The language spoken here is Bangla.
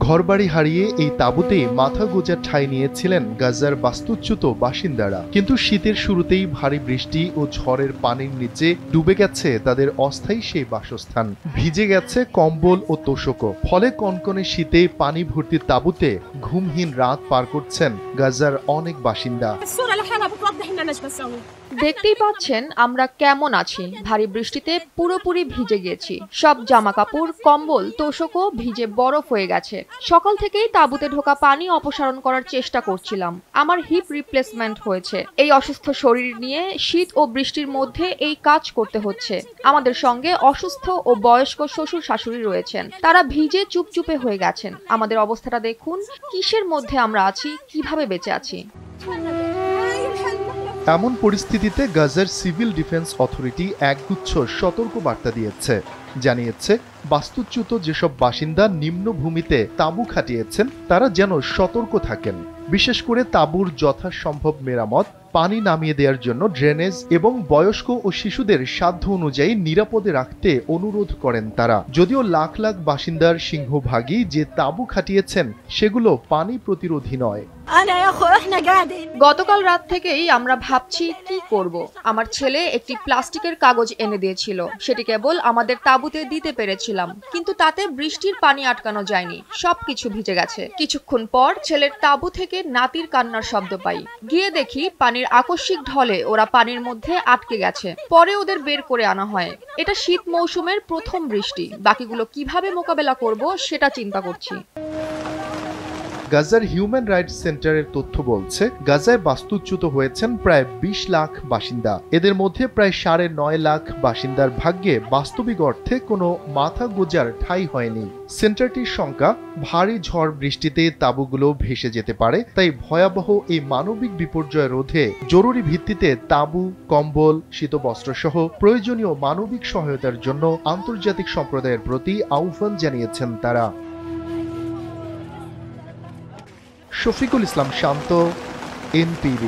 ঘরবাড়ি হারিয়ে এই তাঁবুতেই মাথা গোঁজার ঠাঁই নিয়েছিলেন গাজার বাস্তুচ্যুত বাসিন্দারা। কিন্তু শীতের শুরুতেই ভারী বৃষ্টি ও ঝড়ের পানির নিচে ডুবে গেছে তাদের অস্থায়ী সেই বাসস্থান। ভিজে গেছে কম্বল ও তোশকও। ফলে কনকনে শীতে পানি ভর্তি তাঁবুতে ঘুমহীন রাত পার করছেন গাজার অনেক বাসিন্দা। দেখতেই পাচ্ছেন আমরা কেমন আছি। ভারী বৃষ্টিতে পুরোপুরি ভিজে গেছি। সব জামা কাপড়, কম্বল, তোশকও ভিজে বরফ হয়ে গেছে। সকাল থেকেই তাঁবুতে ঢোকা পানি অপসারণ করার চেষ্টা করছিলাম। আমার হিপ রিপ্লেসমেন্ট হয়েছে। এই অসুস্থ শরীর নিয়ে শীত ও বৃষ্টির মধ্যে এই কাজ করতে হচ্ছে। আমাদের সঙ্গে অসুস্থ ও বয়স্ক শ্বশুর শাশুড়ি রয়েছেন। তারা ভিজে চুপচুপে হয়ে গেছেন। আমাদের অবস্থাটা দেখুন, কিসের মধ্যে আমরা আছি, কিভাবে বেঁচে আছি। এমন পরিস্থিতিতে গাজার সিভিল ডিফেন্স অথরিটি একগুচ্ছ সতর্ক বার্তা দিয়েছে। জানিয়েছে বাস্তুচ্যুত যেসব বাসিন্দা নিম্নভূমিতে তাঁবু খাটিয়েছেন তারা যেন সতর্ক থাকেন। বিশেষ করে তাঁবুর যথাসম্ভব মেরামত, পানি নামিয়ে দেওয়ার জন্য ড্রেনেজ এবং বয়স্ক ও শিশুদের সাধ্য অনুযায়ী নিরাপদে রাখতে অনুরোধ করেন তারা। যদিও লাখ লাখ বাসিন্দার সিংহভাগই যে তাঁবু খাটিয়েছেন সেগুলো পানি প্রতিরোধী নয়। গতকাল রাত থেকেই আমরা ভাবছি কি করব। আমার ছেলে একটি প্লাস্টিকের কাগজ এনে দিয়েছিল। সেটি কেবল আমাদের তাঁবুতে দিতে পেরেছিলাম, কিন্তু তাতে বৃষ্টির পানি আটকানো যায়নি। সবকিছু ভিজে গেছে। কিছুক্ষণ পর ছেলের তাঁবু থেকে নাতির কান্নার শব্দ পাই। গিয়ে দেখি পানির আকস্মিক ঢলে ওরা পানির মধ্যে আটকে গেছে। পরে ওদের বের করে আনা হয়। এটা শীত মৌসুমের প্রথম বৃষ্টি। বাকিগুলো কিভাবে মোকাবেলা করব সেটা চিন্তা করছি। গাজার হিউম্যান রাইটস সেন্টারের তথ্য বলছে, গাজায় বাস্তুচ্যুত হয়েছেন প্রায় ২০ লাখ বাসিন্দা। এদের মধ্যে প্রায় ৯.৫ লাখ বাসিন্দার ভাগ্যে বাস্তবিক অর্থে কোনো মাথা গোঁজার ঠাঁই হয়নি। সেন্টারটির শঙ্কা, ভারী ঝড় বৃষ্টিতে তাঁবুগুলো ভেসে যেতে পারে। তাই ভয়াবহ এই মানবিক বিপর্যয় রোধে জরুরি ভিত্তিতে তাঁবু, কম্বল, শীতবস্ত্র সহ প্রয়োজনীয় মানবিক সহায়তার জন্য আন্তর্জাতিক সম্প্রদায়ের প্রতি আহ্বান জানিয়েছেন তারা। শফিকুল ইসলাম শান্ত, NPV।